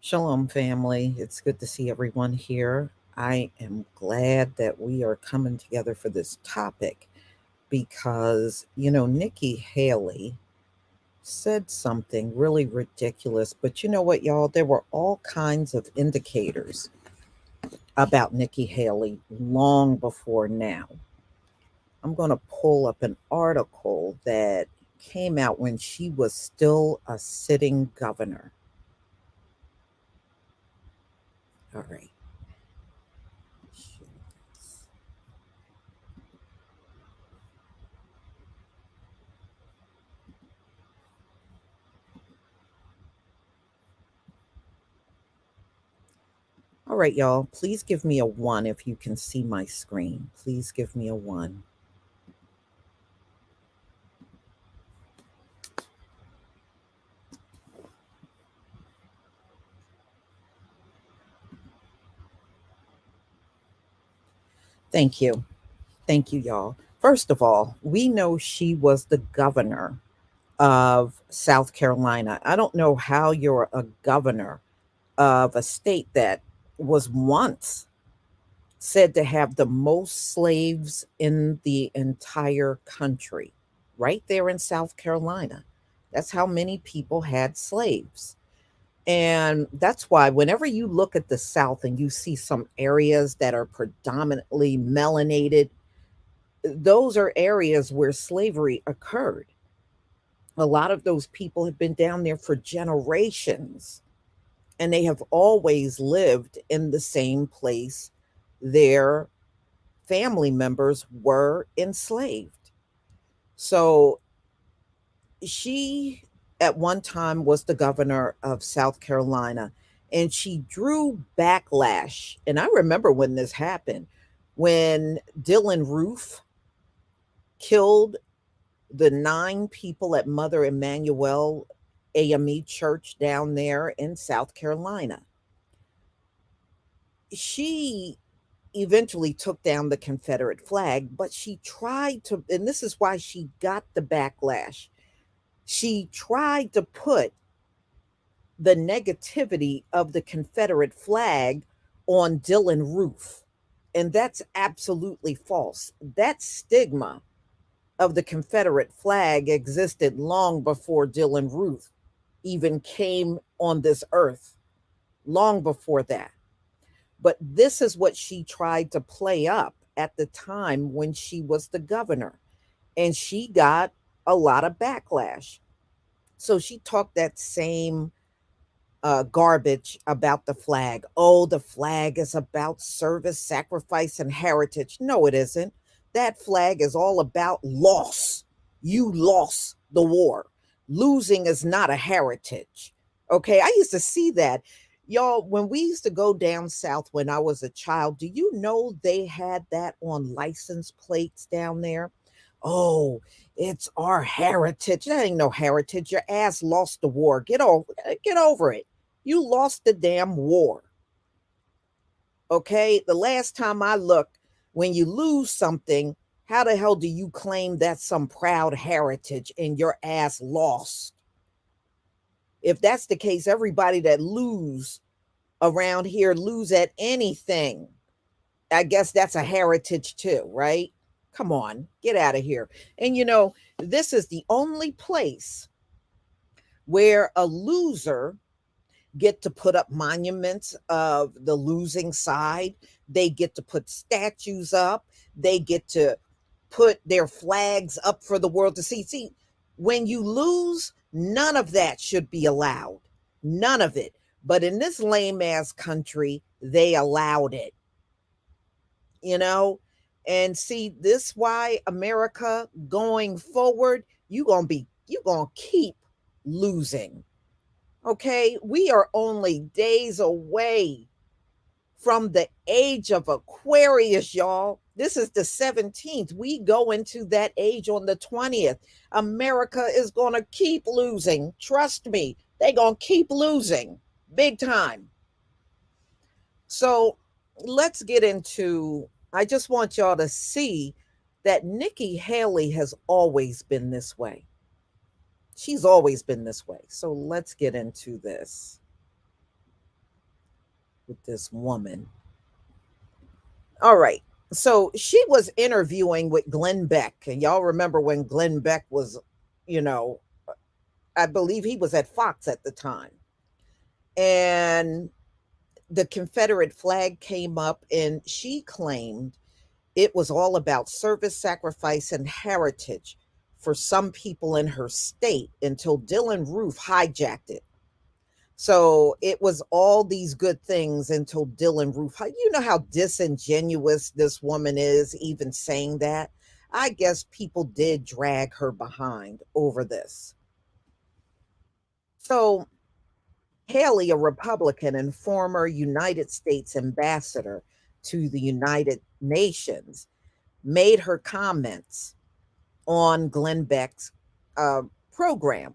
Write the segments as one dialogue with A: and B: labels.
A: Shalom, family. It's good to see everyone here. I am glad that we are coming together for this topic because, Nikki Haley said something really ridiculous. But you know what, y'all? There were all kinds of indicators about Nikki Haley long before now. I'm going to pull up an article that came out when she was still a sitting governor. All right. All right, y'all. Please give me a one if you can see my screen. Please give me a one. Thank you. Thank you, y'all. First of all, we know she was the governor of South Carolina. I don't know how you're a governor of a state that was once said to have the most slaves in the entire country, right there in South Carolina. That's how many people had slaves. And that's why whenever you look at the South and you see some areas that are predominantly melanated, those are areas where slavery occurred. A lot of those people have been down there for generations, and they have always lived in the same place their family members were enslaved. So she at one time was the governor of South Carolina, and she drew backlash. And I remember when this happened, when Dylan Roof killed the 9 people at Mother Emanuel AME Church down there in South Carolina. She eventually took down the Confederate flag, but she tried to, and this is why she got the backlash. She tried to put the negativity of the Confederate flag on Dylan Roof. And that's absolutely false. That stigma of the Confederate flag existed long before Dylan Roof even came on this earth, long before that. But this is what she tried to play up at the time when she was the governor. And she got a lot of backlash. So she talked that same garbage about the flag. Oh, the flag is about service, sacrifice, and heritage. No, it isn't. That flag is all about loss. You lost the war. Losing is not a heritage. Okay, I used to see that. Y'all, when we used to go down south when I was a child, do you know they had that on license plates down there? Oh, it's our heritage. That ain't no heritage. Your ass lost the war. Get over it. You lost the damn war. Okay? The last time I looked, when you lose something, how the hell do you claim that's some proud heritage and your ass lost? If that's the case, everybody that lose around here lose at anything. I guess that's a heritage too, right? Come on, get out of here. And this is the only place where a loser get to put up monuments of the losing side. They get to put statues up. They get to put their flags up for the world to see. See, when you lose, none of that should be allowed. None of it. But in this lame ass country, they allowed it, you know? And see, this why America going forward, you gonna keep losing. Okay, we are only days away from the age of Aquarius, y'all. This is the 17th. We go into that age on the 20th. America is going to keep losing. Trust me, they're going to keep losing big time. So let's get into, I just want y'all to see that Nikki Haley has always been this way. She's always been this way. So let's get into this with this woman. All right. So she was interviewing with Glenn Beck. And y'all remember when Glenn Beck was, you know, I believe he was at Fox at the time. And the Confederate flag came up, and she claimed it was all about service, sacrifice, and heritage for some people in her state until Dylan Roof hijacked it. So it was all these good things until Dylan Roof. You know how disingenuous this woman is, even saying that? I guess people did drag her behind over this. So Haley, a Republican and former United States ambassador to the United Nations, made her comments on Glenn Beck's uh, program.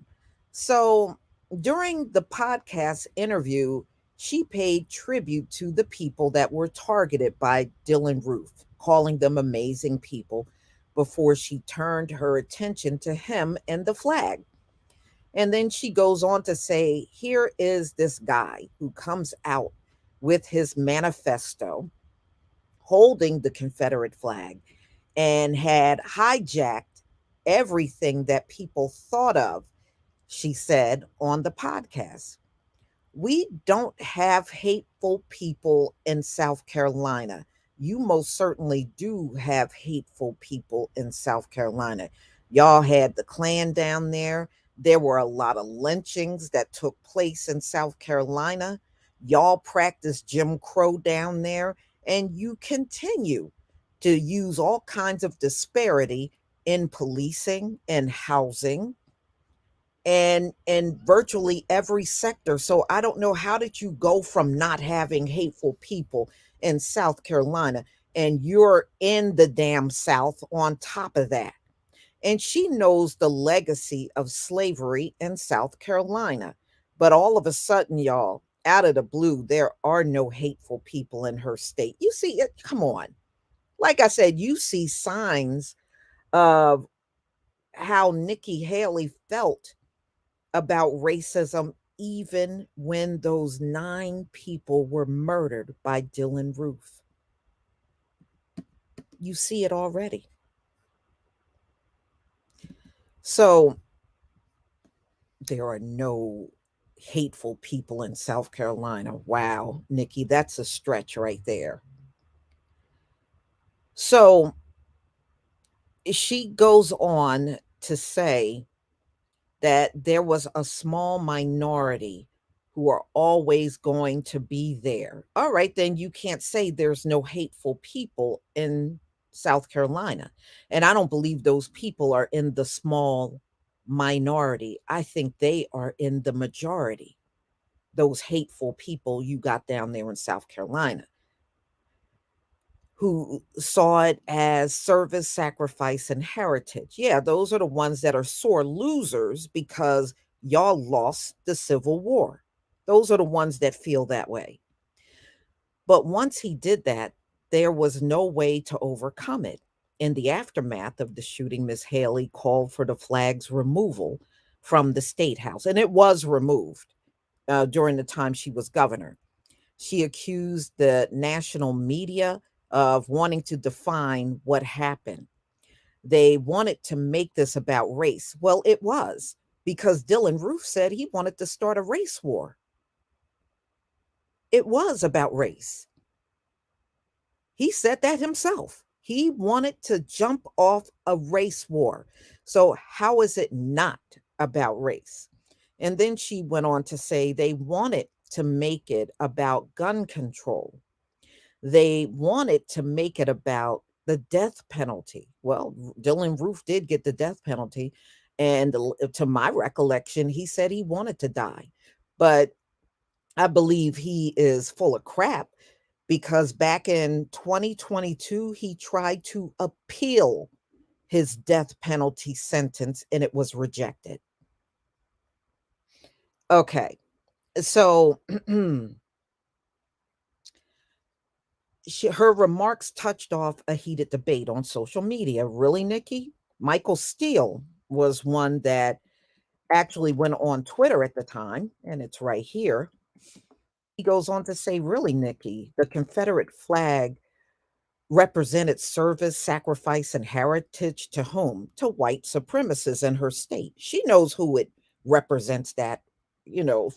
A: So during the podcast interview, she paid tribute to the people that were targeted by Dylan Roof, calling them amazing people before she turned her attention to him and the flag. And then she goes on to say, here is this guy who comes out with his manifesto holding the Confederate flag and had hijacked everything that people thought of, she said on the podcast. We don't have hateful people in South Carolina. You most certainly do have hateful people in South Carolina. Y'all had the Klan down there. There were a lot of lynchings that took place in South Carolina. Y'all practiced Jim Crow down there, and you continue to use all kinds of disparity in policing and housing and in virtually every sector. So I don't know, how did you go from not having hateful people in South Carolina and you're in the damn South on top of that? And she knows the legacy of slavery in South Carolina. But all of a sudden, y'all, out of the blue, there are no hateful people in her state. You see it, come on. Like I said, you see signs of how Nikki Haley felt about racism even when those 9 people were murdered by Dylan Roof. You see it already. So there are no hateful people in South Carolina. Wow, Nikki, that's a stretch right there. So she goes on to say that there was a small minority who are always going to be there. All right, then you can't say there's no hateful people in South Carolina. And I don't believe those people are in the small minority. I think they are in the majority. Those hateful people you got down there in South Carolina. who saw it as service, sacrifice, and heritage. Yeah, those are the ones that are sore losers because y'all lost the Civil War. Those are the ones that feel that way. But once he did that, there was no way to overcome it. In the aftermath of the shooting, Miss Haley called for the flag's removal from the state house, and it was removed during the time she was governor. She accused the national media of wanting to define what happened. They wanted to make this about race. Well, it was because Dylan Roof said he wanted to start a race war. It was about race. He said that himself. He wanted to jump off a race war. So, how is it not about race? And then she went on to say they wanted to make it about gun control. They wanted to make it about the death penalty. Well, Dylan Roof did get the death penalty. And to my recollection, he said he wanted to die. But I believe he is full of crap because back in 2022, he tried to appeal his death penalty sentence and it was rejected. Okay. So her remarks touched off a heated debate on social media. Really, Nikki? Michael Steele was one that actually went on Twitter at the time, and it's right here. He goes on to say, really, Nikki, the Confederate flag represented service, sacrifice, and heritage to whom? To white supremacists in her state. She knows who it represents that,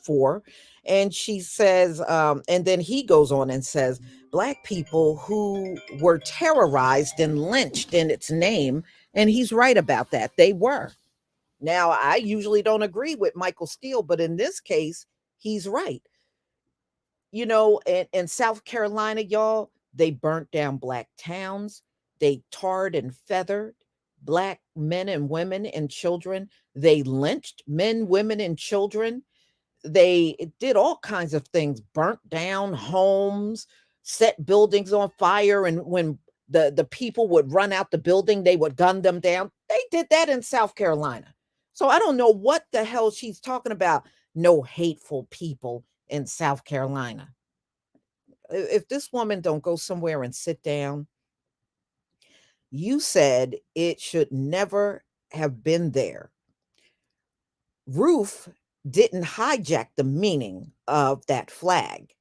A: for. And she says, and then he goes on and says, Black people who were terrorized and lynched in its name. And he's right about that. They were. Now, I usually don't agree with Michael Steele, but in this case, he's right. In South Carolina, y'all, they burnt down Black towns. They tarred and feathered Black men and women and children. They lynched men, women, and children. They did all kinds of things, burnt down homes, set buildings on fire. And when the people would run out the building, they would gun them down. They did that in South Carolina. So I don't know what the hell she's talking about. No hateful people in South Carolina. If this woman don't go somewhere and sit down, you said it should never have been there. Roof didn't hijack the meaning of that flag.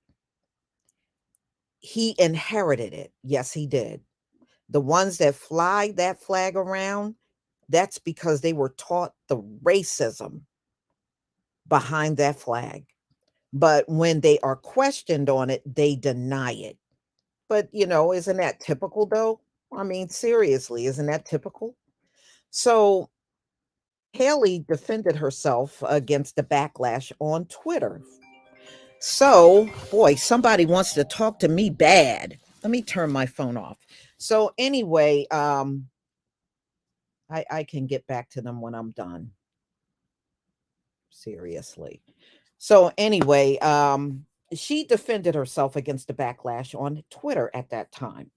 A: He inherited it. Yes, he did. The ones that fly that flag around, that's because they were taught the racism behind that flag. But when they are questioned on it, they deny it. But, isn't that typical though? I mean, seriously, isn't that typical? So Haley defended herself against the backlash on Twitter. So, boy, somebody wants to talk to me bad. Let me turn my phone off. So anyway, I can get back to them when I'm done. Seriously. So anyway, she defended herself against the backlash on Twitter at that time.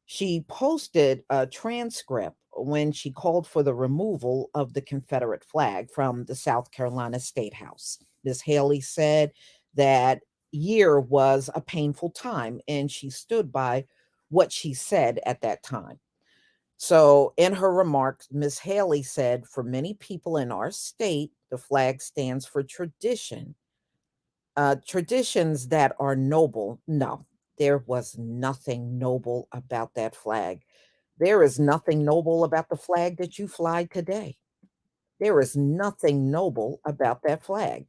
A: She posted a transcript when she called for the removal of the Confederate flag from the South Carolina State House. Ms. Haley said that year was a painful time, and she stood by what she said at that time. So, in her remarks, Ms. Haley said, for many people in our state, the flag stands for tradition, traditions that are noble. No, there was nothing noble about that flag. There is nothing noble about the flag that you fly today. There is nothing noble about that flag.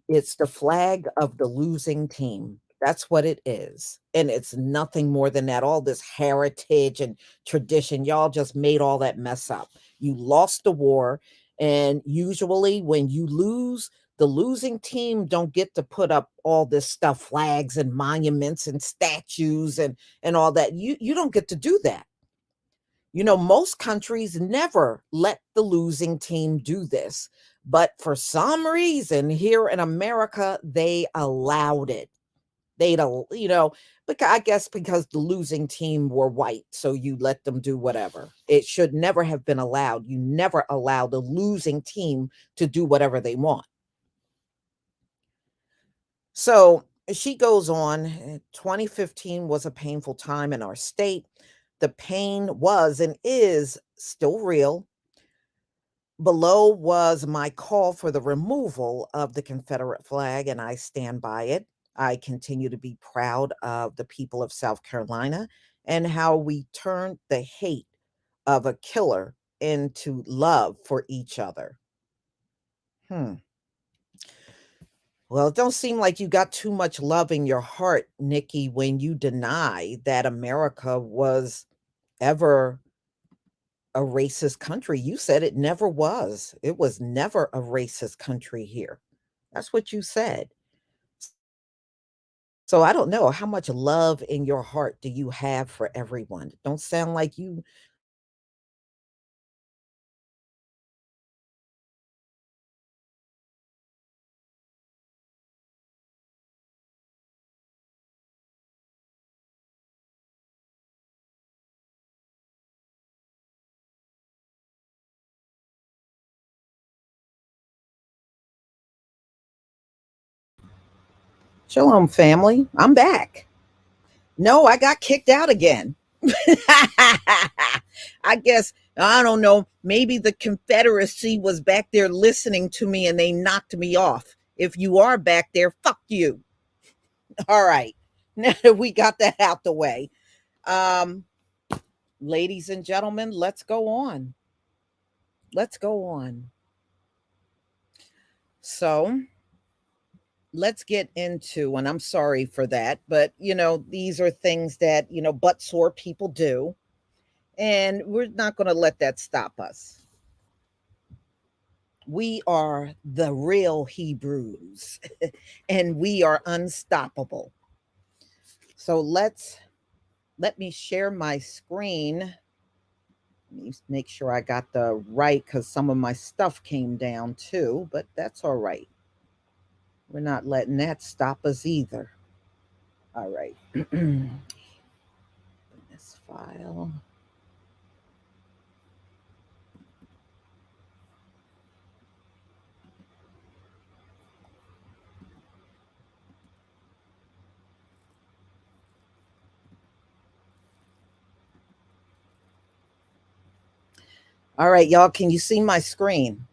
A: It's the flag of the losing team. That's what it is. And it's nothing more than that. All this heritage and tradition, y'all just made all that mess up. You lost the war. And usually when you lose, the losing team don't get to put up all this stuff, flags and monuments and statues and all that. You don't get to do that. Most countries never let the losing team do this. But for some reason, here in America, they allowed it. They'd, but I guess because the losing team were white, so you let them do whatever. It should never have been allowed. You never allow the losing team to do whatever they want. So she goes on, 2015 was a painful time in our state. The pain was and is still real. Below was my call for the removal of the Confederate flag, and I stand by it. I continue to be proud of the people of South Carolina and how we turned the hate of a killer into love for each other. Hmm. Well, it don't seem like you got too much love in your heart, Nikki, when you deny that America was ever a racist country. You said it never was. It was never a racist country here. That's what you said. So I don't know how much love in your heart do you have for everyone? Don't sound like you. Shalom, family. I'm back. No, I got kicked out again. I guess, I don't know, maybe the Confederacy was back there listening to me and they knocked me off. If you are back there, fuck you. All right. Now that we got that out the way. Um, Ladies and gentlemen, let's go on. Let's go on. So let's get into, and I'm sorry for that, but these are things that, butt sore people do. And we're not going to let that stop us. We are the real Hebrews and we are unstoppable. So let me share my screen. Let me make sure I got the right, because some of my stuff came down too, but that's all right. We're not letting that stop us either. All right. This file. All right, y'all, can you see my screen?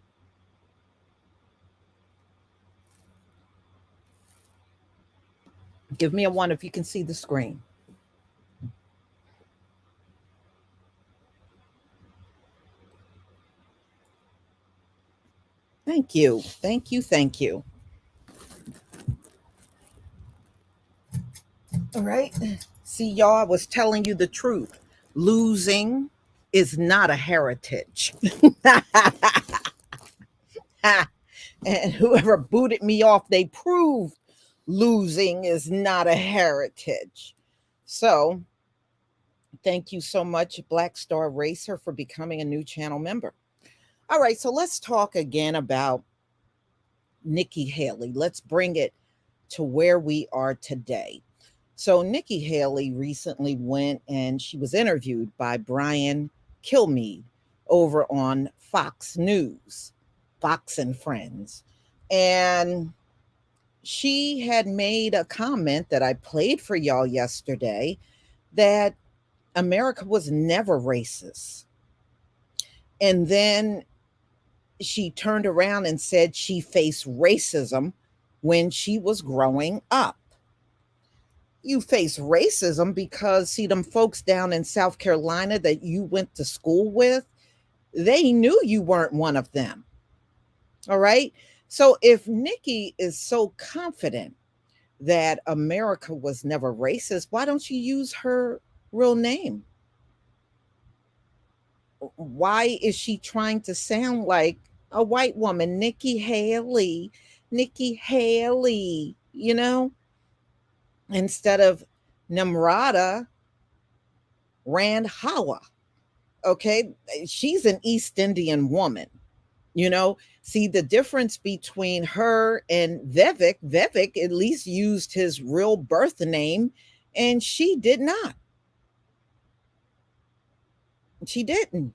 A: Give me a one if you can see the screen. Thank you. Thank you. Thank you. All right. See, y'all, I was telling you the truth. Losing is not a heritage. And whoever booted me off, they proved losing is not a heritage. So, thank you so much, Black Star Racer, for becoming a new channel member. All right, so let's talk again about Nikki Haley. Let's bring it to where we are today. So, Nikki Haley recently went and she was interviewed by Brian Kilmeade over on Fox News, Fox and Friends. And she had made a comment that I played for y'all yesterday, that America was never racist. And then she turned around and said she faced racism when she was growing up. You face racism because, see, them folks down in South Carolina that you went to school with, they knew you weren't one of them. All right. So if Nikki is so confident that America was never racist, why don't you use her real name? Why is she trying to sound like a white woman? Nikki Haley, Nikki Haley, instead of Namrata Rand Hawa. Okay, she's an East Indian woman. You know, see the difference between her and Vivek. Vivek at least used his real birth name, and she did not. She didn't.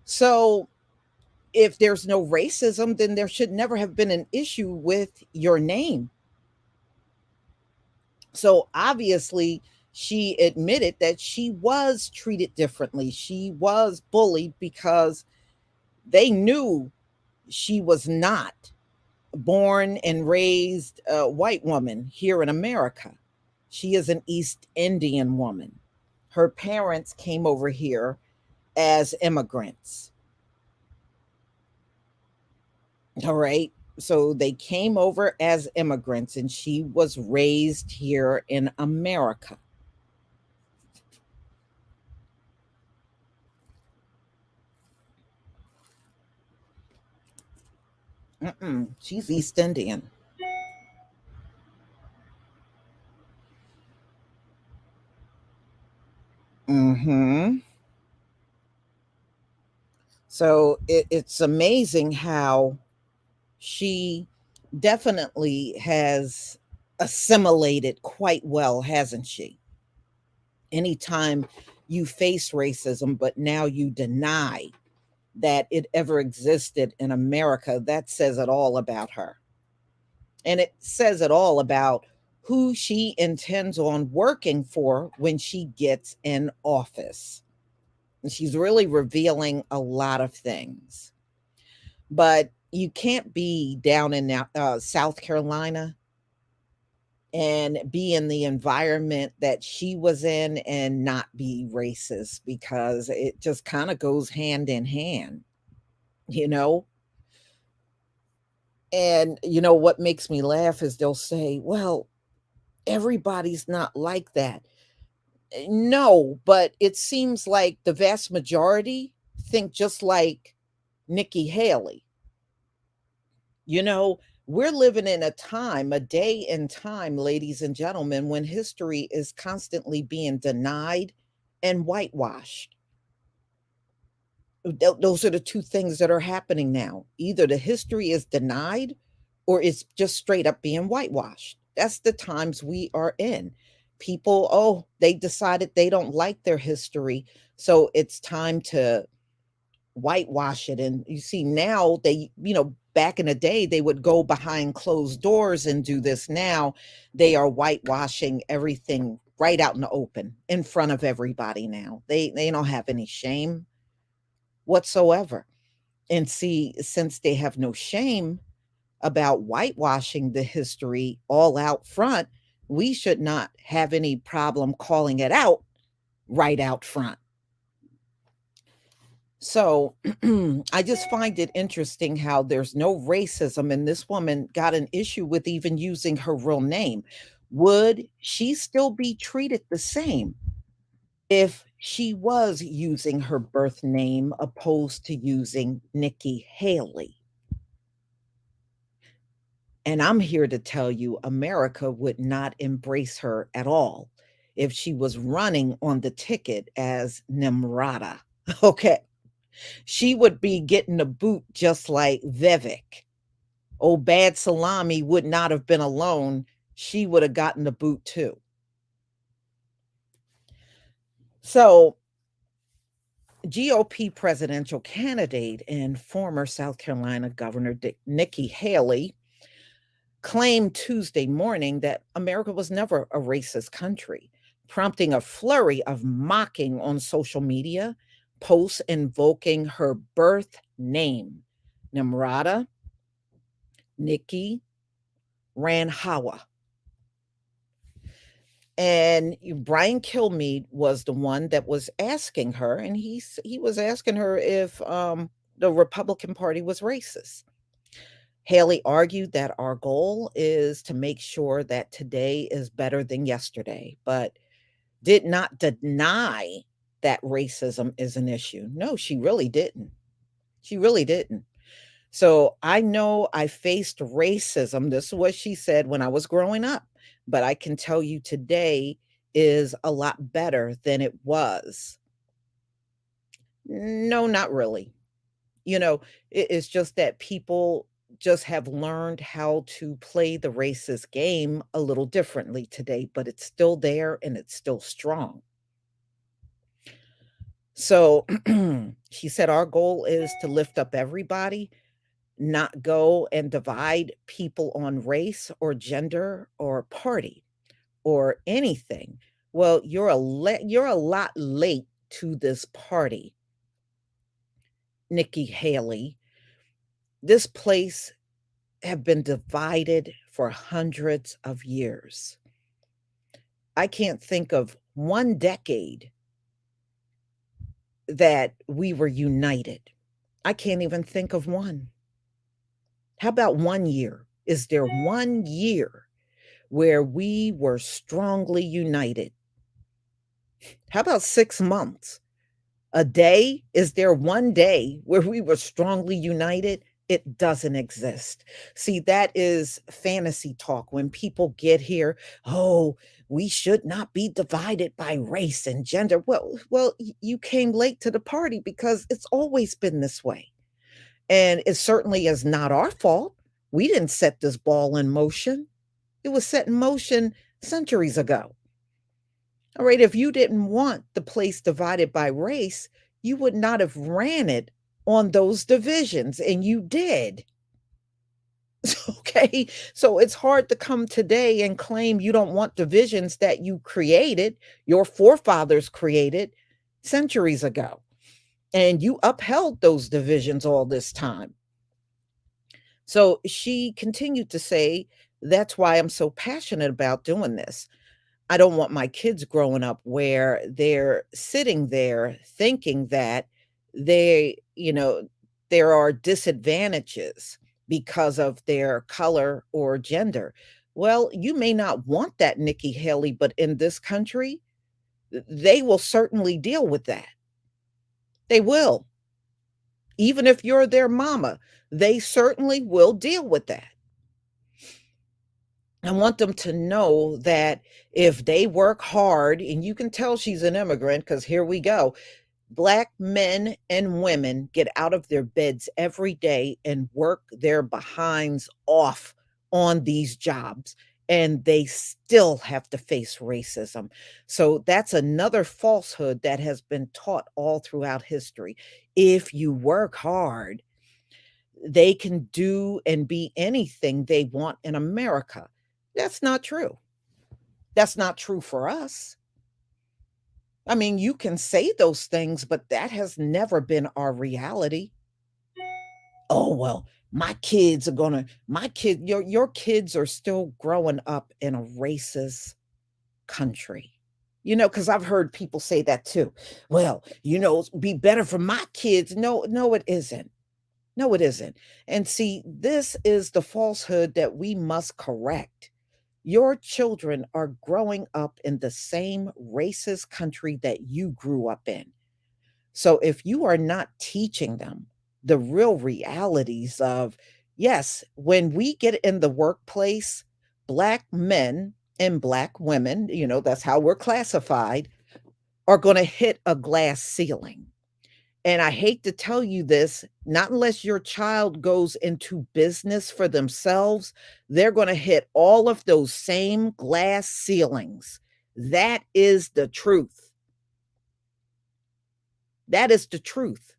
A: So if there's no racism, then there should never have been an issue with your name. So obviously, she admitted that she was treated differently. She was bullied because they knew she was not born and raised a white woman here in America. She is an East Indian woman. Her parents came over here as immigrants. All right. So they came over as immigrants, and she was raised here in America. Mm-mm, she's East Indian. Hmm. So it's amazing how she definitely has assimilated quite well, hasn't she? Anytime you face racism, but now you deny that it ever existed in America, that says it all about her. And it says it all about who she intends on working for when she gets in office. She's really revealing a lot of things. But you can't be down in South Carolina and be in the environment that she was in and not be racist, because it just kind of goes hand in hand, you know? And what makes me laugh is they'll say, well, everybody's not like that. No, but it seems like the vast majority think just like Nikki Haley. You know, we're living in a time, a day in time, ladies and gentlemen, when history is constantly being denied and whitewashed. Those are the two things that are happening now. Either the history is denied or it's just straight up being whitewashed. That's the times we are in. People, oh, they decided they don't like their history. So it's time to whitewash it. And you see now back in the day, they would go behind closed doors and do this. Now they are whitewashing everything right out in the open in front of everybody. Now they don't have any shame whatsoever. And see, since they have no shame about whitewashing the history all out front, we should not have any problem calling it out right out front. So I just find it interesting how there's no racism, and this woman got an issue with even using her real name. Would she still be treated the same if she was using her birth name opposed to using Nikki Haley? And I'm here to tell you, America would not embrace her at all if she was running on the ticket as Nimrata. Okay. She would be getting a boot just like Vivek. Oh, bad salami would not have been alone. She would have gotten the boot too. So, GOP presidential candidate and former South Carolina Governor Nikki Haley claimed Tuesday morning that America was never a racist country, prompting a flurry of mocking on social media, posts invoking her birth name, Nimrata Nikki Ranhawa. And Brian Kilmeade was the one that was asking her, and he was asking her if the Republican Party was racist. Haley argued that our goal is to make sure that today is better than yesterday, but did not deny that racism is an issue. No, she really didn't. She really didn't. So I know I faced racism. This is what she said when I was growing up, but I can tell you today is a lot better than it was. No, not really. You know, it's just that people just have learned how to play the racist game a little differently today, but it's still there and it's still strong. So she said, our goal is to lift up everybody, not go and divide people on race or gender or party or anything. Well, you're a lot late to this party, Nikki Haley. This place have been divided for hundreds of years. I can't think of one decade that we were united. I can't even think of one. How about 1 year? Is there 1 year where we were strongly united? How about 6 months? A day? Is there one day where we were strongly united? It doesn't exist. See, that is fantasy talk when people get here. Oh, we should not be divided by race and gender. Well, you came late to the party because it's always been this way. And it certainly is not our fault. We didn't set this ball in motion. It was set in motion centuries ago. All right, if you didn't want the place divided by race, you would not have ran it on those divisions, and you did. Okay, so it's hard to come today and claim you don't want divisions that you created, your forefathers created centuries ago, and you upheld those divisions all this time. So she continued to say, that's why I'm so passionate about doing this. I don't want my kids growing up where they're sitting there thinking that there are disadvantages because of their color or gender. Well, you may not want that, Nikki Haley, but in this country, they will certainly deal with that. They will. Even if you're their mama, they certainly will deal with that. I want them to know that if they work hard, and you can tell she's an immigrant because here we go. Black men and women get out of their beds every day and work their behinds off on these jobs, and they still have to face racism. So that's another falsehood that has been taught all throughout history. If you work hard, they can do and be anything they want in America. That's not true. That's not true for us. I mean, you can say those things, but that has never been our reality. Oh, well, your kids are still growing up in a racist country. Because I've heard people say that too. Well, be better for my kids. No, no, it isn't. No, it isn't. And see, this is the falsehood that we must correct. Your children are growing up in the same racist country that you grew up in. So if you are not teaching them the real realities of, yes, when we get in the workplace, Black men and Black women, that's how we're classified, are going to hit a glass ceiling. And I hate to tell you this, not unless your child goes into business for themselves, they're going to hit all of those same glass ceilings. That is the truth. That is the truth.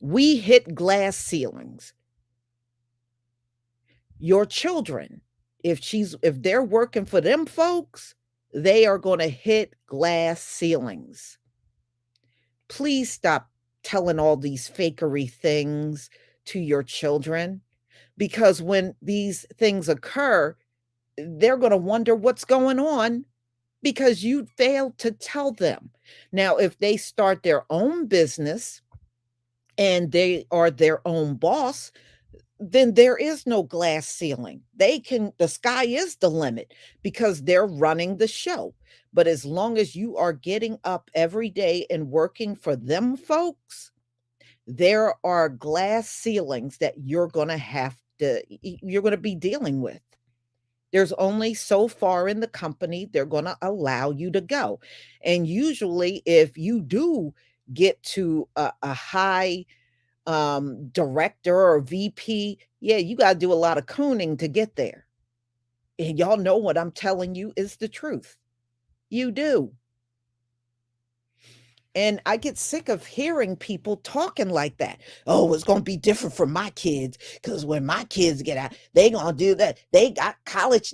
A: We hit glass ceilings. Your children, if they're working for them folks, they are going to hit glass ceilings. Please stop telling all these fakery things to your children, because when these things occur, they're going to wonder what's going on because you failed to tell them. Now, if they start their own business and they are their own boss, then there is no glass ceiling. The sky is the limit because they're running the show. But as long as you are getting up every day and working for them folks, there are glass ceilings that you're going to be dealing with. There's only so far in the company they're going to allow you to go. And usually if you do get to a high director or VP, yeah, you got to do a lot of cooning to get there. And y'all know what I'm telling you is the truth. You do. And I get sick of hearing people talking like that. Oh, it's going to be different for my kids because when my kids get out, they going to do that. They got college.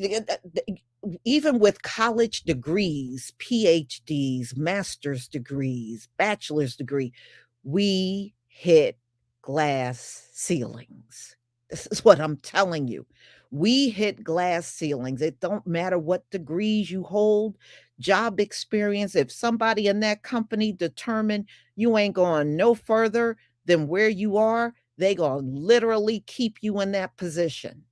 A: Even with college degrees, PhDs, master's degrees, bachelor's degree, we hit glass ceilings. This is what I'm telling you. We hit glass ceilings. It don't matter what degrees you hold, job experience. If somebody in that company determined you ain't going no further than where you are, they gonna literally keep you in that position.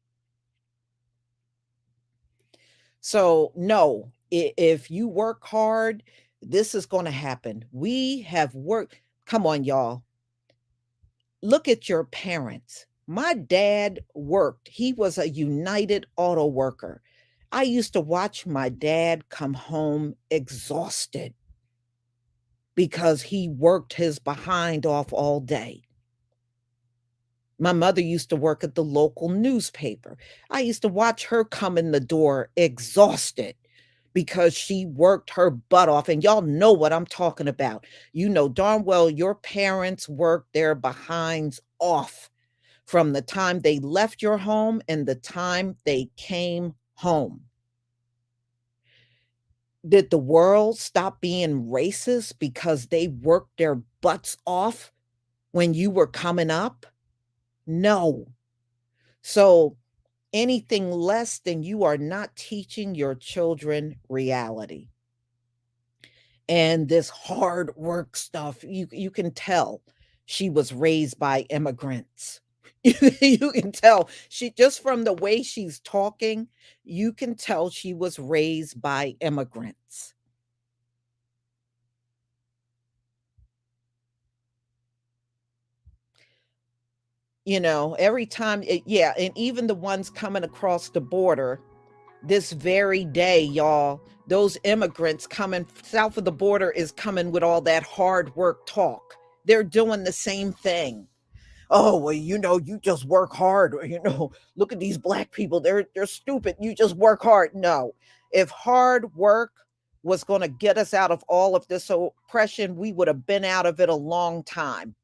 A: So no, if you work hard, this is going to happen. We have worked. Come on, y'all. Look at your parents. My dad worked. He was a United Auto worker. I used to watch my dad come home exhausted because he worked his behind off all day. My mother used to work at the local newspaper. I used to watch her come in the door exhausted because she worked her butt off. And y'all know what I'm talking about. You know darn well your parents worked their behinds off from the time they left your home and the time they came home. Did the world stop being racist because they worked their butts off when you were coming up? No. So anything less than you are not teaching your children reality. And this hard work stuff, you can tell she was raised by immigrants. You can tell she just from the way she's talking, you can tell she was raised by immigrants. You know, every time yeah, and even the ones coming across the border this very day, y'all, those immigrants coming south of the border is coming with all that hard work talk. They're doing the same thing. Oh, well, you just work hard. Or, look at these black people. They're stupid. You just work hard. No. If hard work was going to get us out of all of this oppression, we would have been out of it a long time,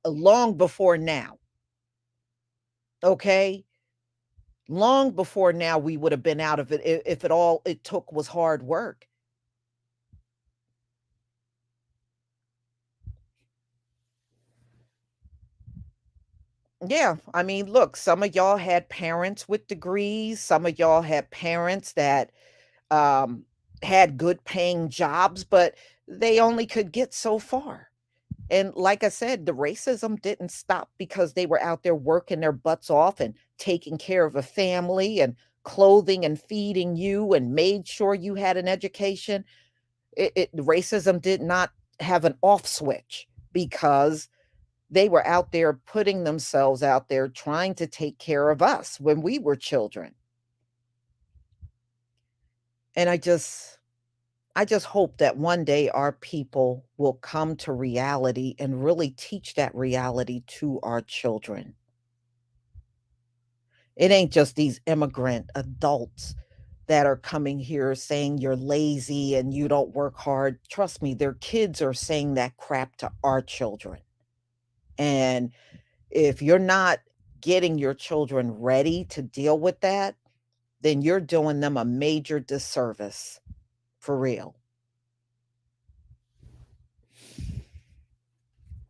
A: long before now. Okay? Long before now we would have been out of it if it all it took was hard work. Yeah, I mean, look, some of y'all had parents with degrees, some of y'all had parents that um had good paying jobs, but they only could get so far. And like I said, the racism didn't stop because they were out there working their butts off and taking care of a family and clothing and feeding you and made sure you had an education. Racism did not have an off switch because they were out there putting themselves out there trying to take care of us when we were children. And I just hope that one day our people will come to reality and really teach that reality to our children. It ain't just these immigrant adults that are coming here saying you're lazy and you don't work hard. Trust me, their kids are saying that crap to our children. And if you're not getting your children ready to deal with that, then you're doing them a major disservice for real.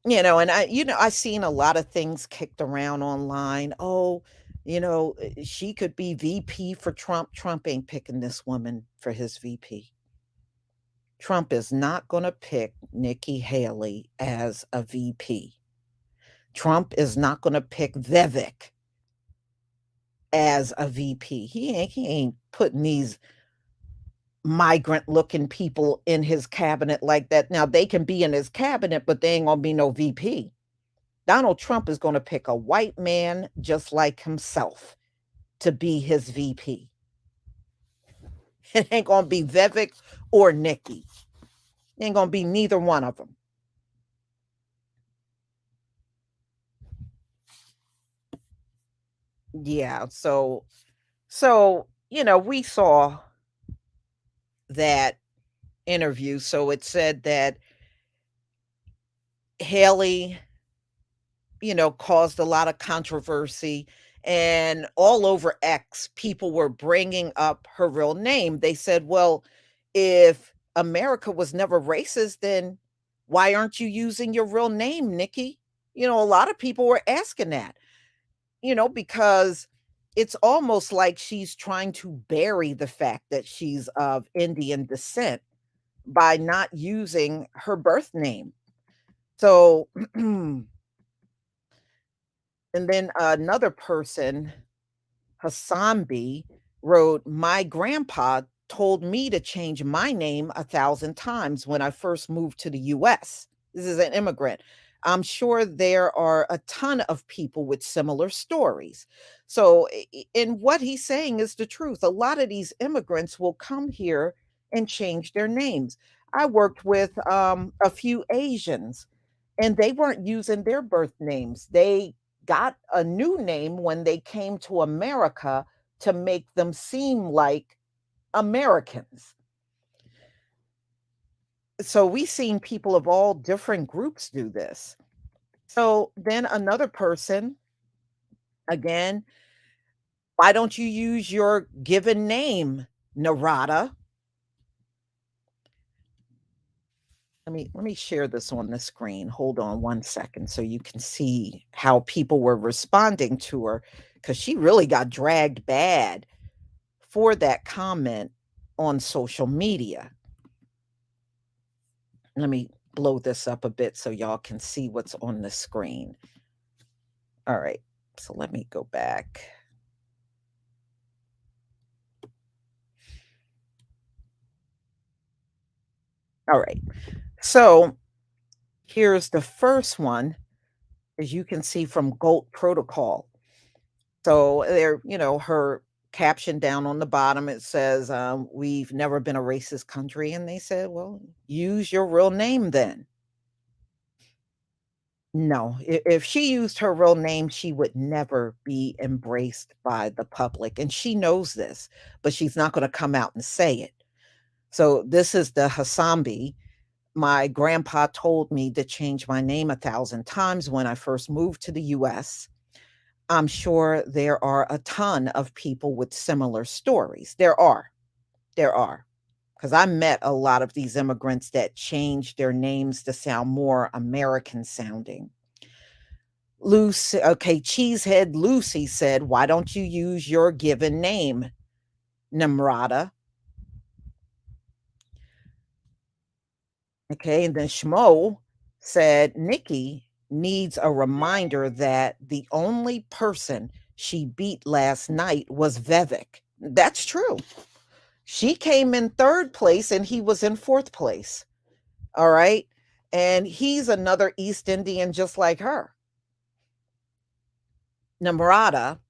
A: And I seen a lot of things kicked around online. Oh, she could be VP for Trump. Trump ain't picking this woman for his VP. Trump is not going to pick Nikki Haley as a VP. Trump is not going to pick Vivek as a VP. He ain't putting these migrant looking people in his cabinet like that. Now they can be in his cabinet, but they ain't gonna be no VP. Donald Trump is gonna pick a white man just like himself to be his VP. It ain't gonna be Vivek or Nikki. It ain't gonna be neither one of them. Yeah. So we saw that interview. So it said that Haley, caused a lot of controversy, and all over X, people were bringing up her real name. They said, "Well, if America was never racist, then why aren't you using your real name, Nikki?" A lot of people were asking that, because it's almost like she's trying to bury the fact that she's of Indian descent by not using her birth name. So, and then another person, Hasambi, wrote, "My grandpa told me to change my name 1,000 times when I first moved to the US." This is an immigrant. "I'm sure there are a ton of people with similar stories." So, and what he's saying is the truth. A lot of these immigrants will come here and change their names. I worked with a few Asians, and they weren't using their birth names. They got a new name when they came to America to make them seem like Americans. So we've seen people of all different groups do this. So then another person, again, "Why don't you use your given name, Narada?" Let me share this on the screen. Hold on one second so you can see how people were responding to her, because she really got dragged bad for that comment on social media. Let me blow this up a bit so y'all can see what's on the screen. All right. So let me go back. All right. So here's the first one, as you can see, from Gold Protocol. So there, her caption down on the bottom, it says, "We've never been a racist country." And they said, "Well, use your real name then." No, if she used her real name, she would never be embraced by the public, and she knows this, but she's not gonna come out and say it. So this is the Hasambi. "My grandpa told me to change my name 1,000 times when I first moved to the US. I'm sure there are a ton of people with similar stories." There are, because I met a lot of these immigrants that changed their names to sound more American sounding. Lucy, okay, Cheesehead Lucy said, "Why don't you use your given name, Namrata?" Okay, and then Schmo said, "Nikki needs a reminder that the only person she beat last night was Vivek." That's true. She came in third place and he was in fourth place. All right. And he's another East Indian just like her. Namrata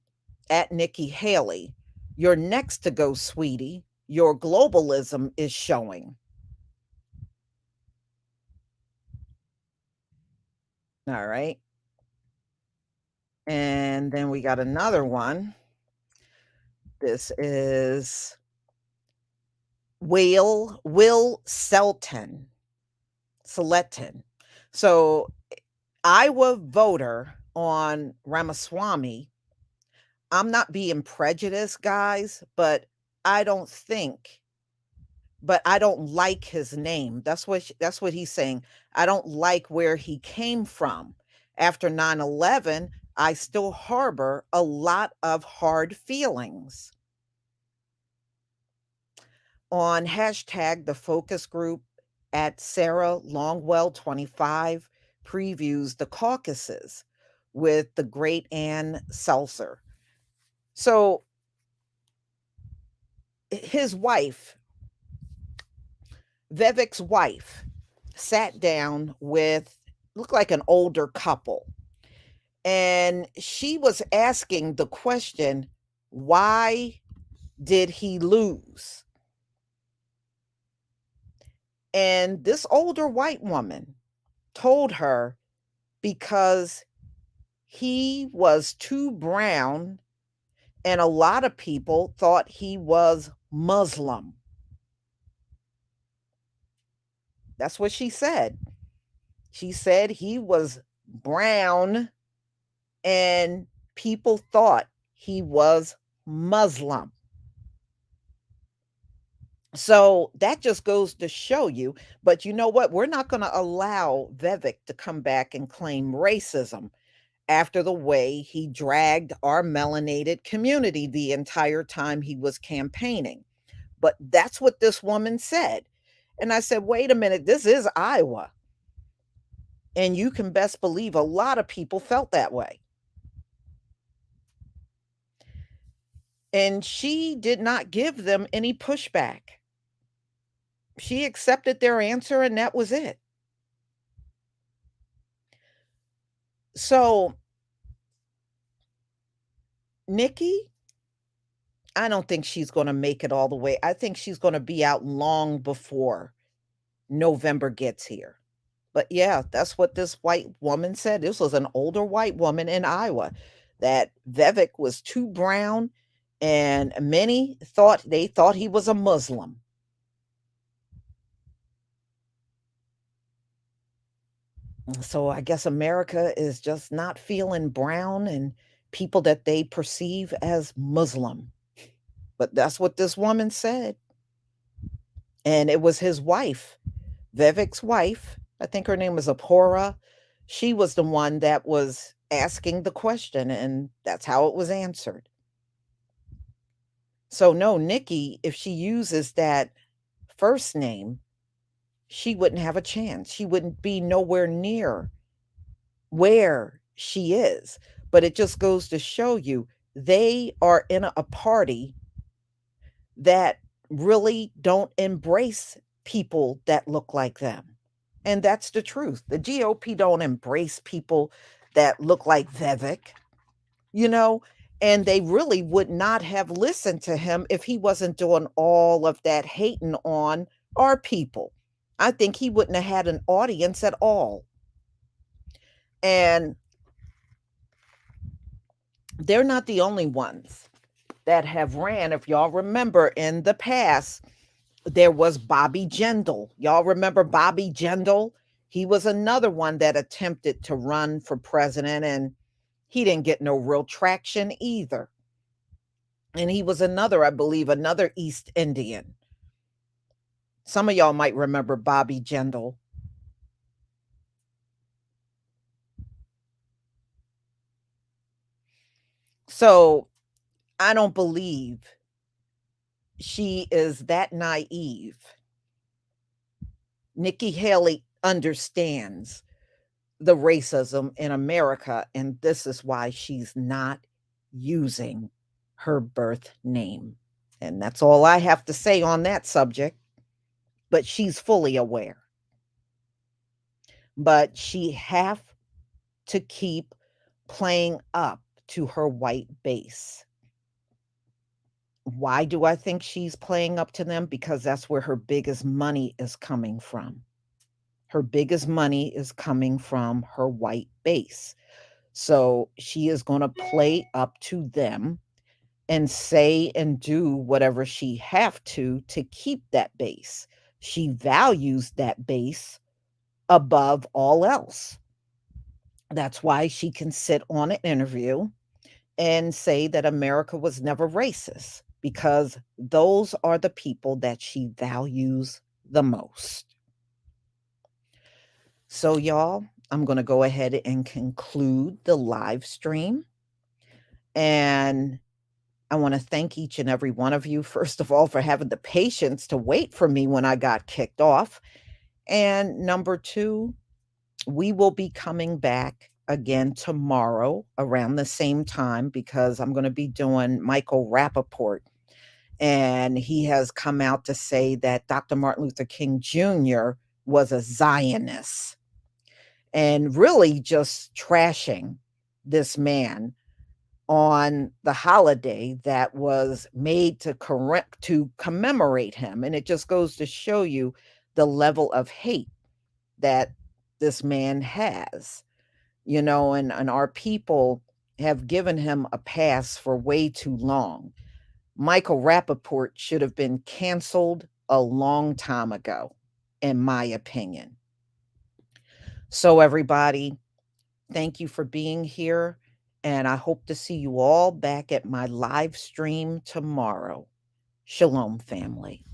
A: at Nikki Haley, "You're next to go, sweetie. Your globalism is showing." All right. And then we got another one. This is Will Seleton. So Iowa voter on Ramaswamy. I'm not being prejudiced, guys, I don't think but I don't like his name. That's what he's saying. "I don't like where he came from. After 9/11, I still harbor a lot of hard feelings." On hashtag the focus group at Sarah Longwell 25 previews the caucuses with the great Ann Seltzer. So his wife, Vivek's wife, sat down with, looked like an older couple, and she was asking the question, why did he lose? And this older white woman told her, because he was too brown And a lot of people thought he was Muslim. That's what she said. She said he was brown and people thought he was Muslim. So that just goes to show you, but you know what? We're not going to allow Vivek to come back and claim racism after the way he dragged our melanated community the entire time he was campaigning. But that's what this woman said. And I said, wait a minute, this is Iowa. And you can best believe a lot of people felt that way. And she did not give them any pushback. She accepted their answer and that was it. So, Nikki, I don't think she's going to make it all the way. I think she's going to be out long before November gets here. But yeah, that's what this white woman said. This was an older white woman in Iowa that Vivek was too brown and many thought he was a Muslim. So I guess America is just not feeling brown and people that they perceive as Muslim. But that's what this woman said. And it was his wife, Vivek's wife. I think her name was Apora. She was the one that was asking the question, and that's how it was answered. So, no, Nikki, if she uses that first name, she wouldn't have a chance. She wouldn't be nowhere near where she is. But it just goes to show you they are in a party that really don't embrace people that look like them. And that's the truth. The GOP don't embrace people that look like Vivek, you know, and they really would not have listened to him if he wasn't doing all of that hating on our people. I think he wouldn't have had an audience at all. And they're not the only ones that have ran. If y'all remember in the past, there was Bobby Jindal. Y'all remember Bobby Jindal? He was another one that attempted to run for president and he didn't get no real traction either. And he was another, I believe, another East Indian. Some of y'all might remember Bobby Jindal. So I don't believe she is that naive. Nikki Haley understands the racism in America, and this is why she's not using her birth name. And that's all I have to say on that subject. But she's fully aware. But she have to keep playing up to her white base. Why do I think she's playing up to them? Because that's where her biggest money is coming from. Her biggest money is coming from her white base. So she is going to play up to them and say and do whatever she have to keep that base. She values that base above all else. That's why she can sit on an interview and say that America was never racist because those are the people that she values the most. So, y'all, I'm going to go ahead and conclude the live stream. And I want to thank each and every one of you, first of all, for having the patience to wait for me when I got kicked off. And number two, we will be coming back again tomorrow around the same time because I'm going to be doing Michael Rappaport. And he has come out to say that Dr. Martin Luther King Jr. was a Zionist and really just trashing this man on the holiday that was made to commemorate him. And it just goes to show you the level of hate that this man has, and our people have given him a pass for way too long. Michael Rappaport should have been canceled a long time ago, in my opinion. So, everybody, thank you for being here. And I hope to see you all back at my live stream tomorrow. Shalom, family.